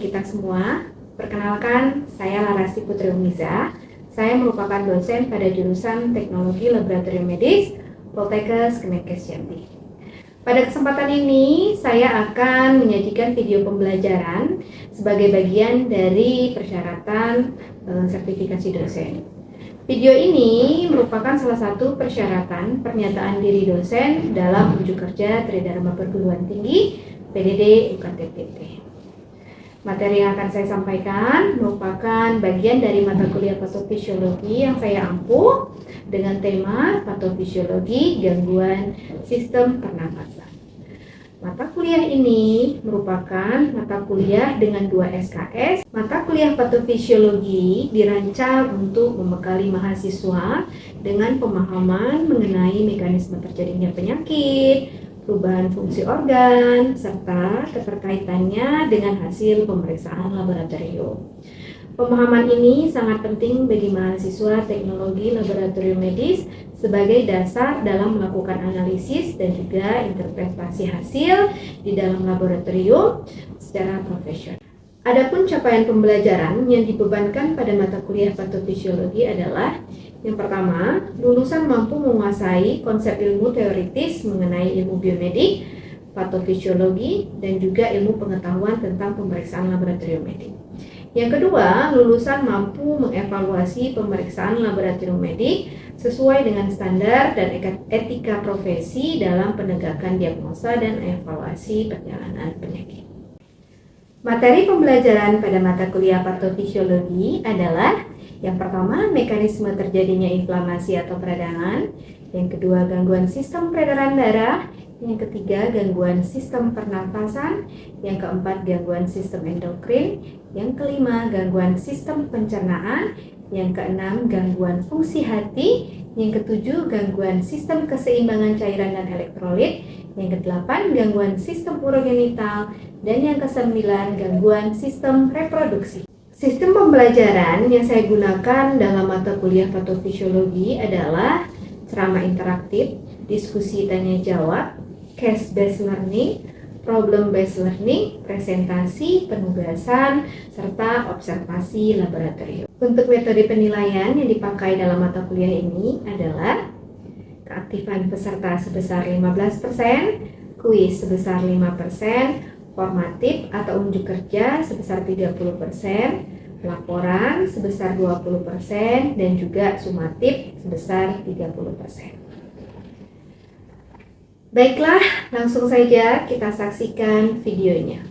kita semua. Perkenalkan, saya Larasti Putri Umiza. Saya merupakan dosen pada jurusan Teknologi Laboratorium Medis Poltekkes Kemenkes Jambi. Pada kesempatan ini, saya akan menyajikan video pembelajaran sebagai bagian dari persyaratan sertifikasi dosen. Video ini merupakan salah satu persyaratan pernyataan diri dosen dalam unjuk kerja Tridharma Perguruan Tinggi PDD UKT-PT. Materi yang akan saya sampaikan merupakan bagian dari mata kuliah patofisiologi yang saya ampuh dengan tema patofisiologi gangguan sistem pernapasan. Mata kuliah ini merupakan mata kuliah dengan 2 SKS. Mata kuliah patofisiologi dirancang untuk membekali mahasiswa dengan pemahaman mengenai mekanisme terjadinya penyakit, perubahan fungsi organ, serta keterkaitannya dengan hasil pemeriksaan laboratorium. Pemahaman ini sangat penting bagi mahasiswa teknologi laboratorium medis sebagai dasar dalam melakukan analisis dan juga interpretasi hasil di dalam laboratorium secara profesional. Adapun capaian pembelajaran yang dibebankan pada mata kuliah patofisiologi adalah yang pertama, lulusan mampu menguasai konsep ilmu teoritis mengenai ilmu biomedik, patofisiologi, dan juga ilmu pengetahuan tentang pemeriksaan laboratorium medik. Yang kedua, lulusan mampu mengevaluasi pemeriksaan laboratorium medik sesuai dengan standar dan etika profesi dalam penegakan diagnosa dan evaluasi perjalanan penyakit. Materi pembelajaran pada mata kuliah patofisiologi adalah yang pertama, mekanisme terjadinya inflamasi atau peradangan. Yang kedua, gangguan sistem peredaran darah. Yang ketiga, gangguan sistem pernafasan. Yang keempat, gangguan sistem endokrin. Yang kelima, gangguan sistem pencernaan. Yang keenam, gangguan fungsi hati. Yang ketujuh, gangguan sistem keseimbangan cairan dan elektrolit. Yang kedelapan, gangguan sistem urogenital. Dan yang kesembilan, gangguan sistem reproduksi. Sistem pembelajaran yang saya gunakan dalam mata kuliah patofisiologi adalah ceramah interaktif, diskusi tanya jawab, case based learning, problem based learning, presentasi, penugasan, serta observasi laboratorium. Untuk metode penilaian yang dipakai dalam mata kuliah ini adalah keaktifan peserta sebesar 15%, kuis sebesar 5%, formatif atau unjuk kerja sebesar 30%, laporan sebesar 20%, dan juga sumatif sebesar 30%. Baiklah, langsung saja kita saksikan videonya.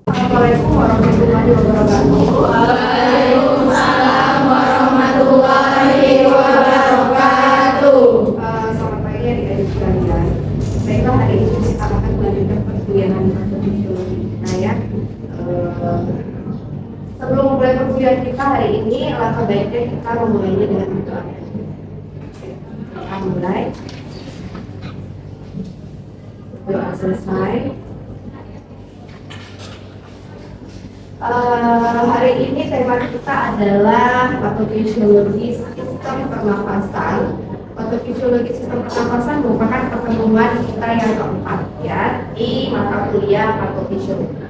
Assalamualaikum warahmatullahi wabarakatuh. Waalaikumsalam warahmatullahi wabarakatuh. Selamat pagi adik-adik sekalian. Baiklah, hari ini kita akan melanjutkan perkuliahan patofisiologi kita ya. Sebelum mulai perkuliahan kita hari ini, alangkah baiknya kita memulainya dengan berdoa. Kita mulai. Doa selesai. Hari ini tema kita adalah patofisiologi sistem pernapasan. Patofisiologi sistem pernapasan merupakan pertemuan kita yang keempat ya di mata kuliah patofisiologi.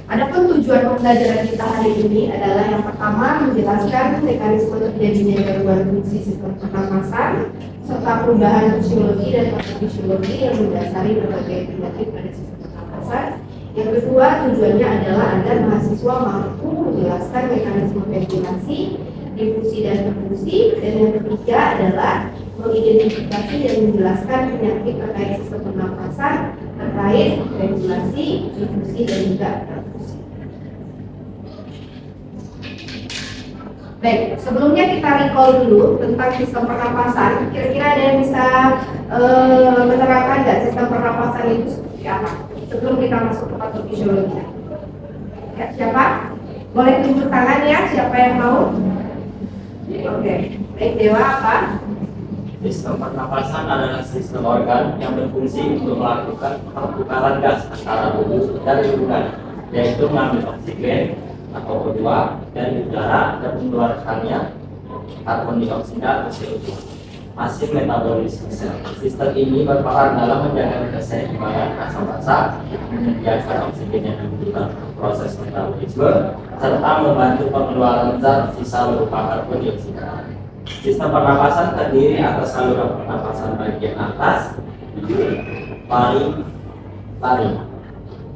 Adapun tujuan pembelajaran kita hari ini adalah yang pertama menjelaskan mekanisme terjadinya gangguan fungsi sistem pernapasan serta perubahan fisiologi dan patofisiologi yang mendasari berbagai penyakit pada sistem pernapasan. Yang kedua, tujuannya adalah agar mahasiswa mampu menjelaskan mekanisme ventilasi, difusi dan perfusi. Dan yang ketiga adalah mengidentifikasi dan menjelaskan penyakit terkait sistem pernapasan terkait ventilasi, difusi dan juga perfusi. Baik, sebelumnya kita recall dulu tentang sistem pernapasan. Kira-kira ada yang bisa menerangkan nggak sistem pernapasan itu seperti apa? Sebelum kita masuk ke patofisiologi. Ya, siapa? Boleh tunjuk tangan ya, siapa yang mau? Oke, baik Dewa apa? Sistem pernapasan adalah sistem organ yang berfungsi untuk melakukan pertukaran gas antara tubuh dan lingkungan, yaitu mengambil oksigen atau O2 dari udara dan mengeluarkannya karbon dioksida atau CO2. mesin metabolisme sel. Sistem ini berperan dalam menjaga keseimbangan asam-basa, menyediakan oksigen yang dibutuhkan proses metabolisme, serta membantu pengeluaran zat sisa berupa karbon dioksida. Sistem pernapasan terdiri atas saluran pernapasan bagian atas, paling,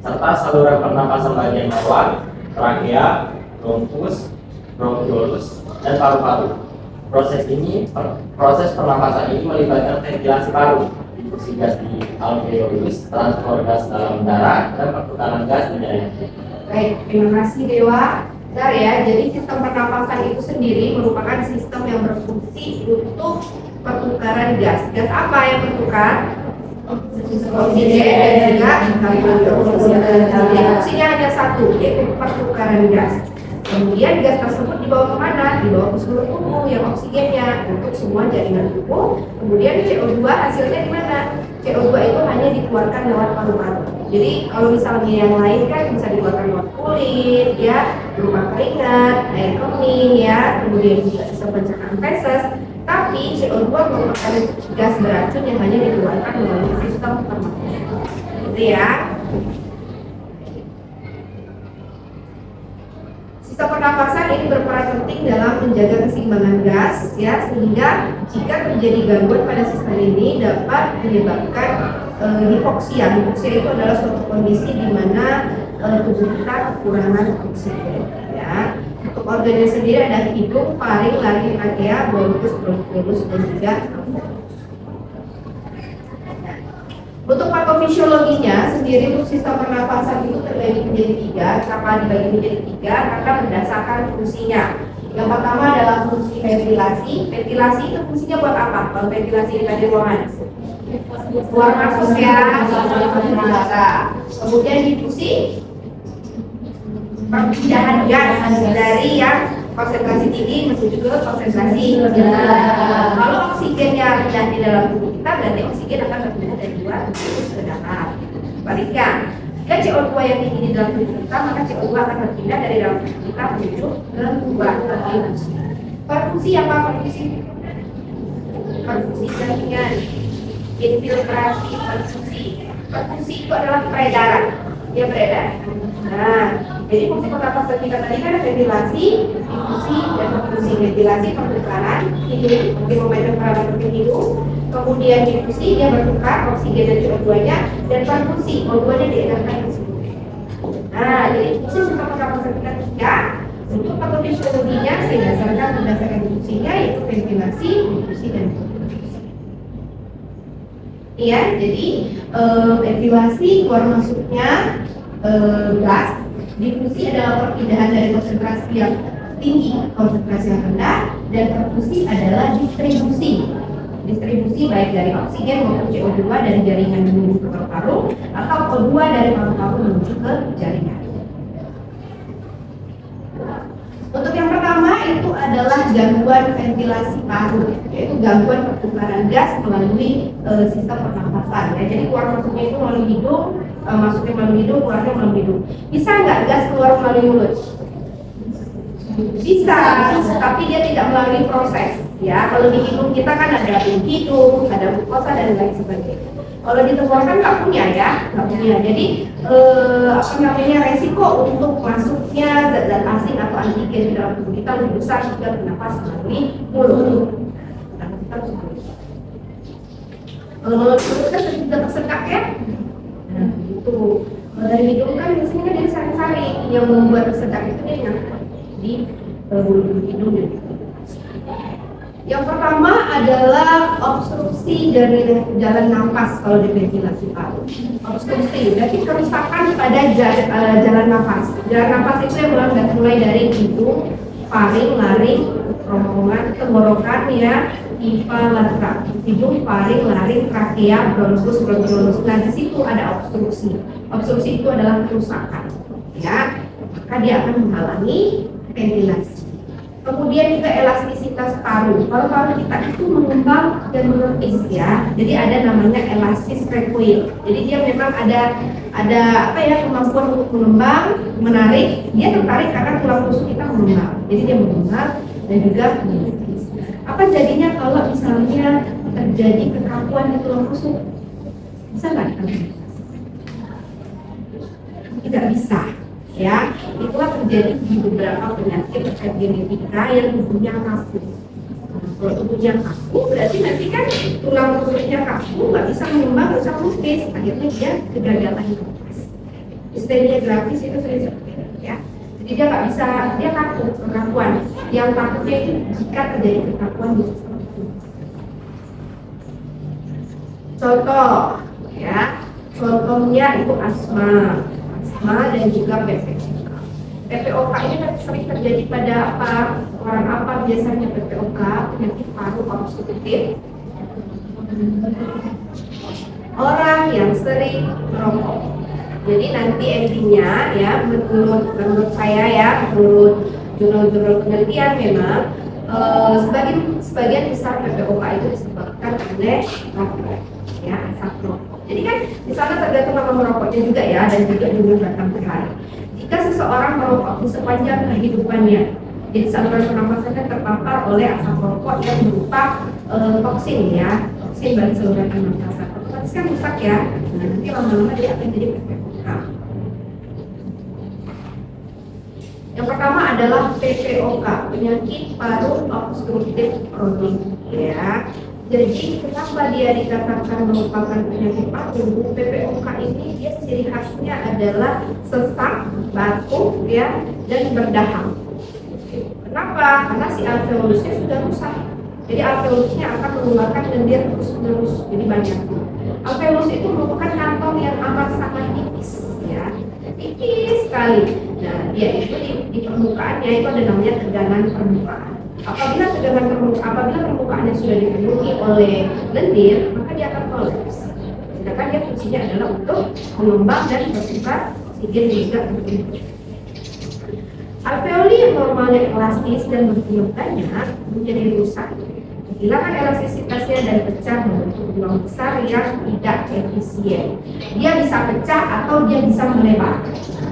serta saluran pernapasan bagian bawah, trakea, bronkus, bronkiolus, dan paru-paru. Proses pernapasan ini melibatkan ventilasi paru, difusi gas di alveolus, transport gas dalam darah, dan pertukaran gas di jaringan. Baik, terima kasih Dewa. Bentar ya, jadi sistem pernapasan itu sendiri merupakan sistem yang berfungsi untuk pertukaran gas. Gas apa yang bertukar? Oksigen dan juga karbon dioksida. Jadi fungsinya hanya satu, yaitu pertukaran gas. Kemudian gas tersebut dibawa kemana? Dibawa ke seluruh tubuh yang oksigennya untuk semua jaringan tubuh. Kemudian CO2 hasilnya di mana? CO2 itu hanya dikeluarkan lewat paru-paru. Jadi kalau misalnya yang lain kan bisa dikeluarkan lewat kulit, ya, berupa keringat, air kemih, ya, kemudian juga sistem pencernaan feses. Tapi CO2 merupakan gas beracun yang hanya dikeluarkan melalui sistem pernapasan. Gitu ya. Sistem pernapasan ini berperan penting dalam menjaga keseimbangan gas, ya, sehingga jika terjadi gangguan pada sistem ini dapat menyebabkan hipoksia. Hipoksia itu adalah suatu kondisi di mana tubuh kita kekurangan oksigen. Ya. Untuk organnya sendiri ada hidung, faring, laring, trachea, bronkus, bronkiolus, dan juga untuk patofisiologinya sendiri untuk sistem pernapasan itu terbagi menjadi tiga. Kenapa dibagi menjadi tiga? Karena berdasarkan fungsinya. Yang pertama adalah fungsi ventilasi. Ventilasi itu fungsinya buat apa? Kalau ventilasi di ruangan, keluar masuk ya, kemudian difusi, perpindahan gas dari yang konsentrasi tinggi menuju ke konsentrasi rendah. Kalau oksigennya rendah di dalam tubuh kita, berarti oksigen akan berpindah dari luar ke dalam. Balikkan, jika CO2 yang tinggi di dalam tubuh kita, maka CO2 akan berpindah dari dalam tubuh kita menuju ke luar. Perfungsi apa perfungsi? Perfungsi jaringan, infiltrasi, perfungsi. Perfungsi itu adalah peredaran, dia beredar. Nah, jadi fungsi pernapasan kita tadi kan ada ventilasi, difusi, dan perfungsi. Ventilasi pertukaran hidung, termometer parameter hidung, kemudian difusi dia bertukar oksigen dan CO2-nya, dan perfungsi O2-nya diedarkan ke seluruh. Nah, jadi fungsi sistem pernapasan kita tiga. Untuk patofisiologinya berdasarkan fungsinya yaitu ventilasi, difusi, dan perfungsi. Iya, jadi ventilasi keluar masuknya gas. Difusi adalah perpindahan dari konsentrasi yang tinggi ke konsentrasi yang rendah, dan perfungsi adalah distribusi baik dari oksigen maupun CO2 dari jaringan menuju ke paru-paru atau O2 dari paru-paru menuju ke jaringan. Untuk yang pertama itu adalah gangguan ventilasi paru, yaitu gangguan pertukaran gas melalui sistem pernapasan. Ya. Jadi keluar masuknya itu melalui hidung, masuknya melalui hidung, keluarnya melalui hidung. Bisa nggak gas keluar melalui mulut? Bisa, tapi dia tidak melalui proses. Ya, kalau di hidung kita kan ada hidung, ada mukosa dan lain sebagainya. Kalau di tenggorokan nggak punya ya, nggak punya. Jadi resiko untuk masuknya zat-zat asing atau antigen di dalam tubuh kita lebih besar jika bernapas melalui mulut. Kalau mulut kita sudah tersedak ya, nah itu. Dari hidung kan biasanya kan dari saring-saring yang membuat tersedak itu dia nyangkut di bulu hidung. Yang pertama adalah obstruksi dari jalan nafas kalau di ventilasi paru. Obstruksi berarti kerusakan pada jalan nafas. Jalan nafas itu yang mulai dari hidung, faring, laring, kerongkongan, tenggorokan ya, pipa, lateral. Hidung, faring, laring, trakea, bronkus, bronkiolus. Nah di situ ada obstruksi. Obstruksi itu adalah kerusakan, ya. Maka dia akan menghalangi ventilasi. Kemudian juga elastisitas paru. Kalau paru kita itu mengembang dan menepis ya. Jadi ada namanya elastis recoil. Jadi dia memang ada kemampuan untuk mengembang, menarik. Dia tertarik karena tulang rusuk kita mengembang. Jadi dia mengembang dan juga menepis. Apa jadinya kalau misalnya terjadi kekakuan di tulang rusuk? Bisa nggak kita? Tidak bisa, ya. Itulah terjadi di beberapa penyakit genetika yang tubuhnya kaku. Kalau tubuhnya kaku, berarti nanti kan tulang rusuknya kaku, nggak bisa mengembang, nggak bisa melukis. Akhirnya dia kegagalan nafas. Histeria grafis itu sering seperti itu, ya. Jadi dia nggak bisa, dia kaku, kekakuan. Yang takutnya itu jika terjadi kekakuan di sistem tubuh. Contoh, ya. Contohnya itu asma dan juga PPOK. PPOK ini sering terjadi pada apa? Orang apa biasanya PPOK? Penyakit paru obstruktif. Orang yang sering merokok. Jadi nanti endingnya ya, menurut saya ya, menurut jurnal-jurnal penelitian memang sebagian besar PPOK itu disebabkan oleh rokok, ya, asap rokok. Jadi kan di sana tergantung apa merokoknya juga ya, dan juga jumlah batang per. Jika seseorang merokok di sepanjang kehidupannya, jadi saluran pernapasannya terpapar oleh asap rokok yang berupa toksin ya, toksin bagi saluran pernapasan. Otomatis kan rusak ya. Nah, nanti lama-lama dia akan jadi PPOK. Yang pertama adalah PPOK, penyakit paru obstruktif kronik, ya. Jadi kenapa dia dikatakan merupakan penyakit paru? PPOK ini dia ciri khasnya adalah sesak, batuk, ya, dan berdahak. Kenapa? Karena si alveolusnya sudah rusak. Jadi alveolusnya akan mengeluarkan lendir terus-menerus, jadi banyak. Alveolus itu merupakan kantong yang amat sangat tipis, ya, tipis sekali. Nah, dia itu di permukaannya itu ada namanya tegangan permukaan. Apabila permukaannya sudah dipenuhi oleh lendir, maka dia akan kolaps. Sedangkan dia fungsinya adalah untuk mengembang dan bertukar oksigen juga untuk alveoli yang normalnya elastis dan bergelombang banyak menjadi rusak, kehilangan elastisitasnya dan pecah membentuk gelombang besar yang tidak efisien. Dia bisa pecah atau dia bisa melebar.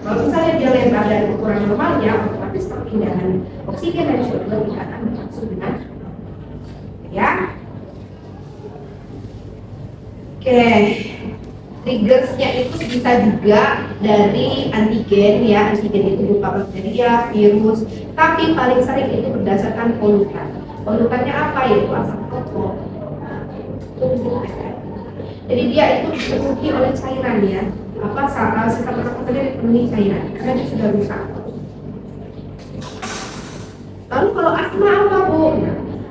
Kalau misalnya dia lebar dari ukuran normalnya, otomatis perpindahan oksigen dan CO2 tidak akan berlangsung dengan ya. Oke. Triggersnya itu bisa juga dari antigen ya, antigen itu berupa bakteria, virus, tapi paling sering itu berdasarkan polutan. Polutannya apa? Yaitu asap rokok. Jadi dia itu dipenuhi oleh cairan ya. Sisa pernapasannya dipenuhi cairan karena dia sudah rusak. Lalu kalau asma apa, Bu?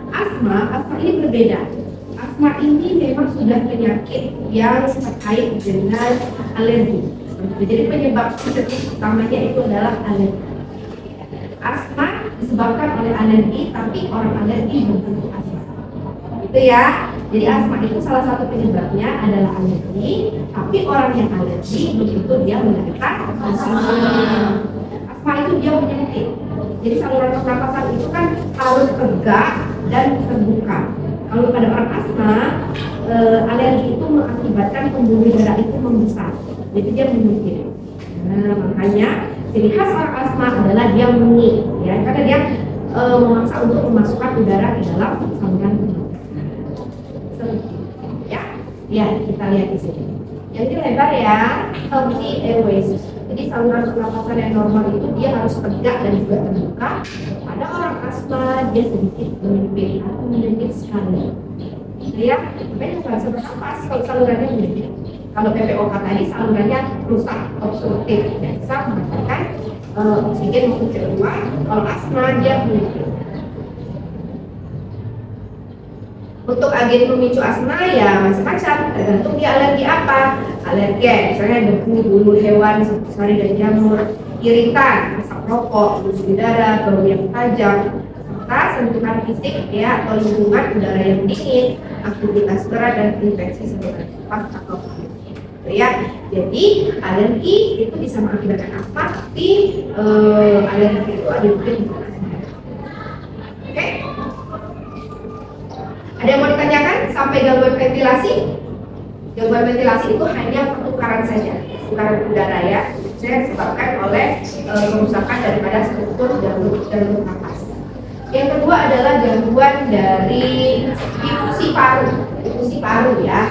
Asma ini berbeda. Asma ini memang sudah penyakit yang terkait dengan alergi. Jadi penyebab utamanya itu adalah alergi. Asma disebabkan oleh alergi, tapi orang alergi belum tentu asma. Itu ya. Jadi asma itu salah satu penyebabnya adalah alergi, tapi orang yang alergi belum tentu dia menderita asma. Asma itu dia menyempit. Jadi saluran pernapasan itu kan harus tegak dan terbuka. Kalau pada orang asma, alergi itu mengakibatkan pembuluh darah itu membesar, jadi dia menyempit. Nah, makanya ciri khas orang asma adalah dia mengi, ya, karena dia memaksa untuk memasukkan udara ke dalam saluran pernapasan. Ya, kita lihat di sini. Jadi lebar ya, healthy airways. Jadi saluran pernapasan yang normal itu dia harus tegak dan juga terbuka. Pada orang asma dia sedikit menyempit atau menyempit sekali. Ya, makanya nggak bisa bernapas kalau salurannya menyempit. Kalau PPOK tadi salurannya rusak, obstruktif, tidak bisa mendapatkan oksigen maupun CO2. Kalau asma dia menyempit. Untuk agen pemicu asma ya macam-macam, tergantung dia alergi apa. Alergen, misalnya debu, bulu hewan, sari dan jamur, iritan, asap rokok, polusi udara, bau yang tajam, serta sentuhan fisik ya atau lingkungan udara yang dingin, aktivitas berat dan infeksi saluran nafas atau ya. Jadi alergi itu bisa mengakibatkan asma, tapi alergi itu ada mungkin asma. Oke? Ada yang mau ditanyakan sampai gangguan ventilasi? Gangguan ventilasi itu hanya pertukaran saja, pertukaran udara ya, yang disebabkan oleh kerusakan daripada struktur jalur nafas. Yang kedua kedua adalah gangguan dari difusi paru. Difusi paru ya.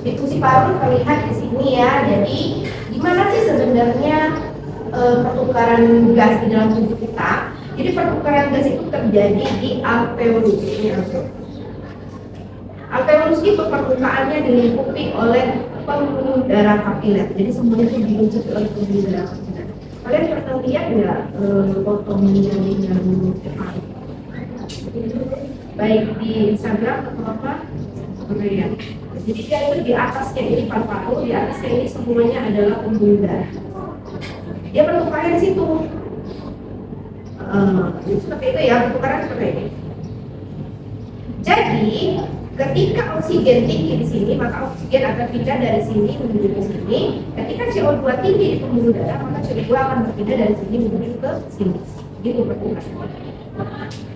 Difusi paru terlihat di sini ya. Jadi gimana sih sebenarnya pertukaran gas di dalam tubuh kita? Jadi pertukaran gas itu terjadi di alveolus. Ini alveolus. Alveolus itu permukaannya dilingkupi oleh pembuluh darah kapiler. Jadi semuanya itu dilingkupi oleh pembuluh darah kapiler. Kalian pernah lihat nggak fotonya dengan paru? Baik di Instagram atau apa? Pernah lihat. Jadi dia itu di atasnya ini paru-paru, di atasnya ini semuanya adalah pembuluh darah. Dia pertukarannya di situ. Seperti itu ya, pertukaran seperti ini. Jadi ketika oksigen tinggi di sini, maka oksigen akan pindah dari sini menuju ke sini. Ketika CO2 tinggi di pembuluh darah, maka CO2 akan berpindah dari sini menuju ke sini. Gitu pertukaran.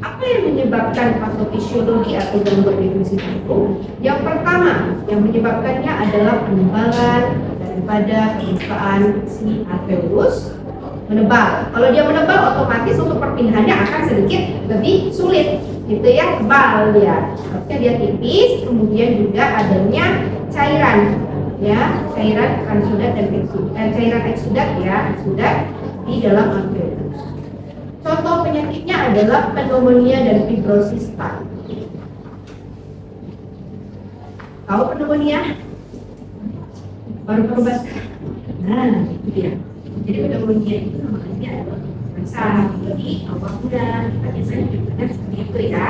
Apa yang menyebabkan patofisiologi atau gangguan difusi itu? Yang pertama, yang menyebabkannya adalah penebalan daripada permukaan si alveolus menebal. Kalau dia menebal, otomatis untuk perpindahannya akan sedikit lebih sulit, gitu ya, tebal dia. Harusnya dia tipis, kemudian juga adanya cairan, ya, cairan transudat dan eksudat, cairan eksudat ya, eksudat di dalam alveolus. Contoh penyakitnya adalah pneumonia dan fibrosis paru. Tahu pneumonia? Paru-paru basah. Nah, itu dia. Jadi pneumonia itu namanya adalah basah. Jadi awal bulan kita biasanya menyebutnya seperti itu ya.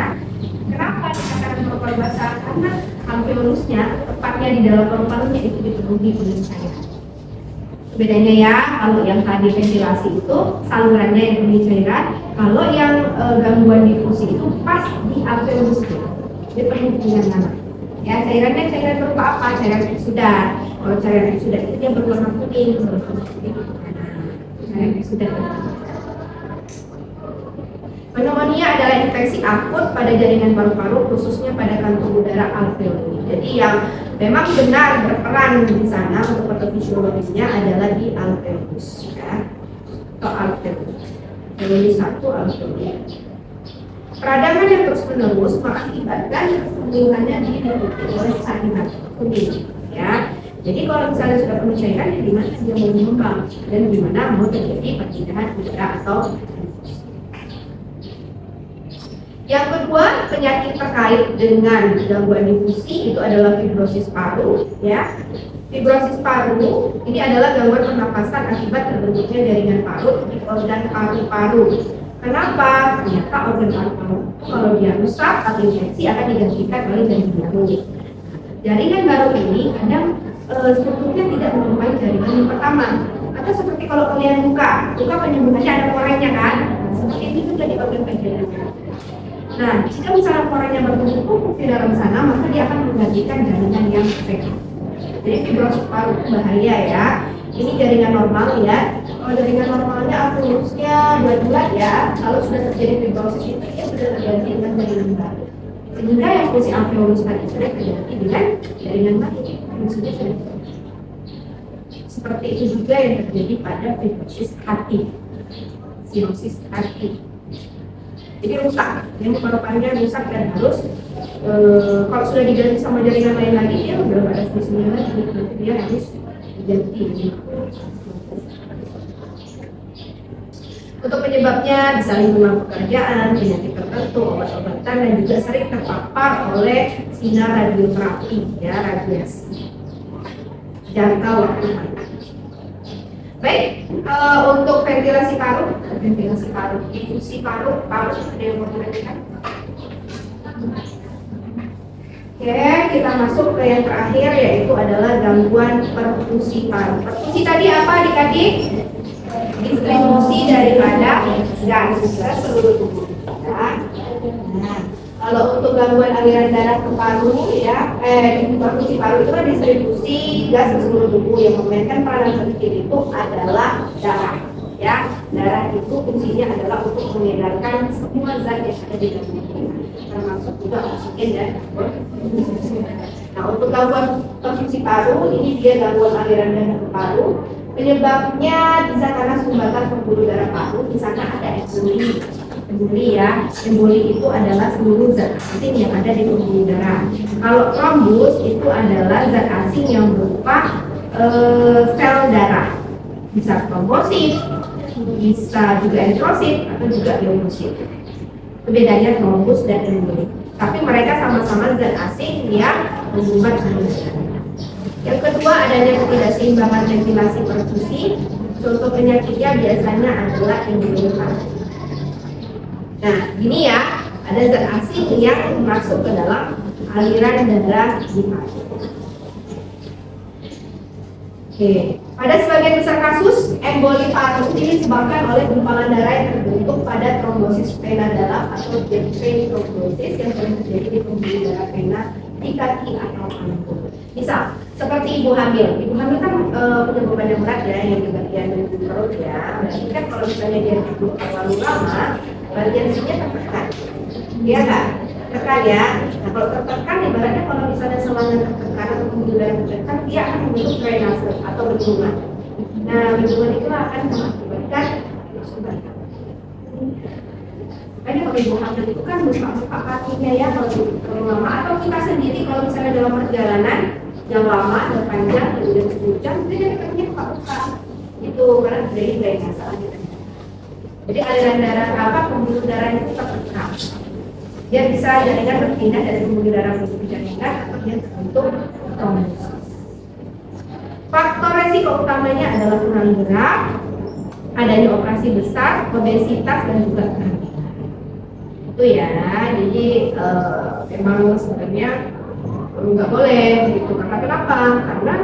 Kenapa dikatakan paru-paru basah? Karena alveolusnya, tepatnya di dalam paru-parunya itu dipenuhi oleh cairan. Bedanya ya, kalau yang tadi ventilasi itu salurannya yang penuhi cairan, kalau yang gangguan difusi itu pas di alveolus dia penuh dengan mana? Ya, cairannya cairan berupa apa? Cairan eksudat. Kalau cairan eksudat itu dia berwarna kuning, cairan eksudat. Pneumonia adalah infeksi akut pada jaringan paru-paru, khususnya pada kantung udara alveoli. Jadi yang memang benar berperan di sana untuk patofisiologinya adalah di alveolus, ya, atau alveolus. Alveolus 1, alveolus. Peradangan yang terus menerus mengakibatkan pembuahannya diikuti oleh cairan kuning, ya. Jadi kalau misalnya sudah penuh cairan, ya di mana dia mau mengembang dan di mana mau terjadi perpindahan udara atau. Yang kedua, penyakit terkait dengan gangguan difusi itu adalah fibrosis paru, ya. Fibrosis paru ini adalah gangguan pernapasan akibat terbentuknya jaringan parut di organ paru-paru. Kenapa? Ternyata organ paru-paru itu kalau dia rusak atau infeksi akan digantikan oleh jaringan baru. Jaringan baru ini kadang strukturnya tidak menyerupai jaringan yang pertama. Atau seperti kalau kalian buka penyembuhannya ada poranya kan? Seperti itu juga di organ jaringan. Nah, jika misalnya poranya bertumpuk di dalam sana, maka dia akan menggantikan jaringan yang sehat. Jadi fibrosis paru itu bahaya ya. Ini jaringan normal ya. Kalau jaringan normalnya alveolusnya 2 bulan ya, kalau sudah terjadi fibrosis itu dia sudah terganti dengan jaringan baru. Sehingga yang fungsi alveolus tadi sudah terganti dengan jaringan baru. Fungsinya sudah terganti. Seperti itu juga yang terjadi pada fibrosis hati, sirosis hati. Jadi rusak, yang paru-parunya rusak dan harus kalau sudah diganti sama jaringan lain lagi dia udah ada fungsinya lagi, nanti dia harus diganti. Untuk penyebabnya bisa lingkungan pekerjaan, penyakit tertentu, obat-obatan dan juga sering terpapar oleh sinar radioterapi, ya, radiasi jangka waktu panjang. Baik, untuk ventilasi paru, difusi paru, ada yang mau ditanyakan? Oke, kita masuk ke yang terakhir yaitu adalah gangguan perfusi paru. Perfusi tadi apa adik-adik? Distribusi daripada gas ke seluruh tubuh. Nah, kalau untuk gangguan aliran darah ke paru ya, perfusi paru itu kan distribusi gas ke seluruh tubuh. Yang memainkan peranan penting itu adalah darah. Ya, darah itu fungsinya adalah untuk mengedarkan semua zat yang ada di dalam tubuh, termasuk juga oksigen dan karbon. Nah, untuk gangguan perfusi paru ini dia gangguan aliran darah ke paru. Penyebabnya bisa karena sumbatan pembuluh darah paru, di sana ada enzim emboli ya. Emboli itu adalah seluruh zat asing yang ada di pembuluh darah. Kalau trombus itu adalah zat asing yang berupa sel darah. Bisa trombosit, bisa juga eritrosit, atau juga leukosit. Itu bedanya trombus dan emboli. Tapi mereka sama-sama zat asing yang menyumbat manusia. Yang kedua, adanya ketidakseimbangan ventilasi perfusi. Contoh penyakitnya biasanya adalah emboli paru. Nah, ini ya, ada zat asing yang masuk ke dalam aliran darah di paru. Oke, pada sebagian besar kasus, emboli paru ini disebabkan oleh gumpalan darah yang terbentuk pada trombosis vena dalam atau vein trombosis yang sering terjadi di pembuluh darah vena di kaki atau panggul. Misal, seperti ibu hamil. Ibu hamil kan punya beban yang berat ya, yang di bagian perut ya. Berarti kan kalau misalnya dia duduk terlalu lama, bagian sini tertekan. Iya nggak? Tertekan ya. Nah, kalau tertekan, ibaratnya kalau misalnya selangnya tertekan atau pembuluh darah tertekan, dia akan membentuk drainase atau bendungan. Nah, bendungan itu akan mengakibatkan sumbatan. Makanya kalau ibu hamil itu kan buka kakinya ya kalau lama, atau kita sendiri kalau misalnya dalam perjalanan yang lama dan panjang kemudian 10 jam itu jadi kakinya buka itu karena terjadi drainase. Jadi aliran darah pembuluh darah itu tertekan. Dia bisa jaringan berpindah dari pembuluh darah menuju jaringan atau dia terbentuk trombosis. Faktor resiko utamanya adalah kurang gerak, adanya operasi besar, obesitas dan juga kehamilan. Itu ya, jadi memang sebenarnya nggak boleh gitu. Karena kenapa? Karena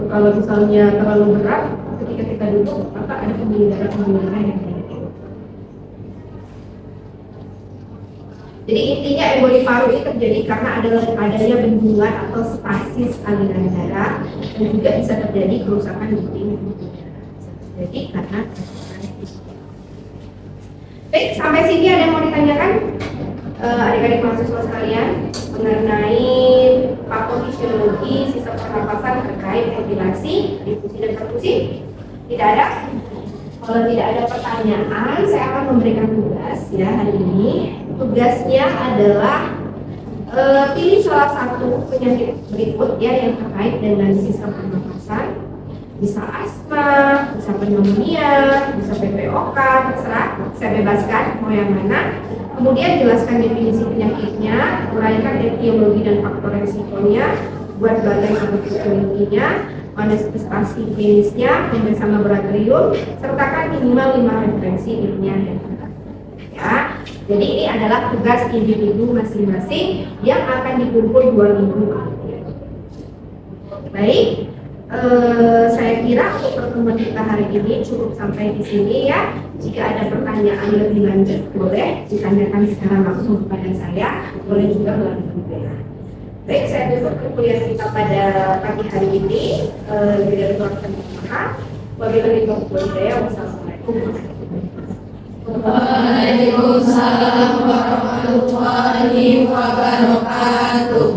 kalau misalnya terlalu berat, ketika kita duduk maka ada pembuluh darah yang tinggi. Jadi intinya emboli paru ini terjadi karena adanya bendungan atau stasis aliran darah dan juga bisa terjadi kerusakan di pembuluh darah. Jadi karena baik, sampai sini ada yang mau ditanyakan adik-adik mahasiswa sekalian mengenai patofisiologi sistem pernapasan terkait ventilasi, difusi dan perfusi? Tidak ada? Kalau tidak ada pertanyaan, saya akan memberikan tugas ya hari ini. Tugasnya adalah pilih salah satu penyakit berikut ya yang terkait dengan sistem pernapasan. Bisa asma, bisa pneumonia, bisa PPOK, terserah, saya bebaskan mau yang mana. Kemudian jelaskan definisi penyakitnya, uraikan etiologi dan faktor resikonya, buat bagaimana fisiologinya, manifestasi klinisnya, pemeriksaan laboratorium, sertakan minimal 5 referensi ilmiah yang ya. Jadi ini adalah tugas individu masing-masing yang akan dikumpul 2 minggu kemudian. Baik. Saya kira untuk pertemuan kita hari ini cukup sampai di sini ya. Jika ada pertanyaan lebih lanjut boleh ditanyakan secara langsung kepada saya, boleh juga melalui WA. Baik, saya tutup perkuliahan kita pada pagi hari ini. Bila berkenan, wabillahi taufiq wal hidayah. Wassalamualaikum Waalaikumsalam warahmatullahi wabarakatuh.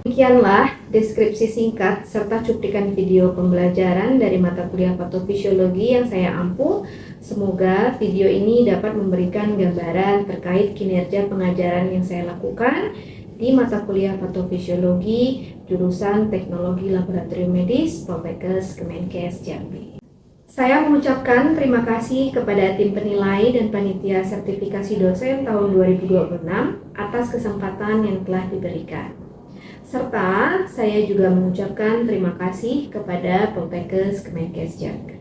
Demikianlah deskripsi singkat serta cuplikan video pembelajaran dari mata kuliah patofisiologi yang saya ampu. Semoga video ini dapat memberikan gambaran terkait kinerja pengajaran yang saya lakukan di mata kuliah patofisiologi jurusan Teknologi Laboratorium Medis Poltekkes Kemenkes Jambi. Saya mengucapkan terima kasih kepada tim penilai dan panitia sertifikasi dosen tahun 2026 atas kesempatan yang telah diberikan. Serta saya juga mengucapkan terima kasih kepada Poltekkes Kemenkes Jambi.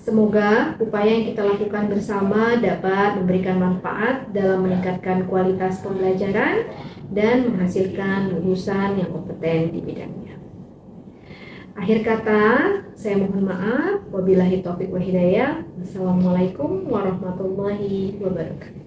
Semoga upaya yang kita lakukan bersama dapat memberikan manfaat dalam meningkatkan kualitas pembelajaran dan menghasilkan lulusan yang kompeten di bidangnya. Akhir kata, saya mohon maaf. Wabillahi taufiq wal hidayah. Wassalamualaikum warahmatullahi wabarakatuh.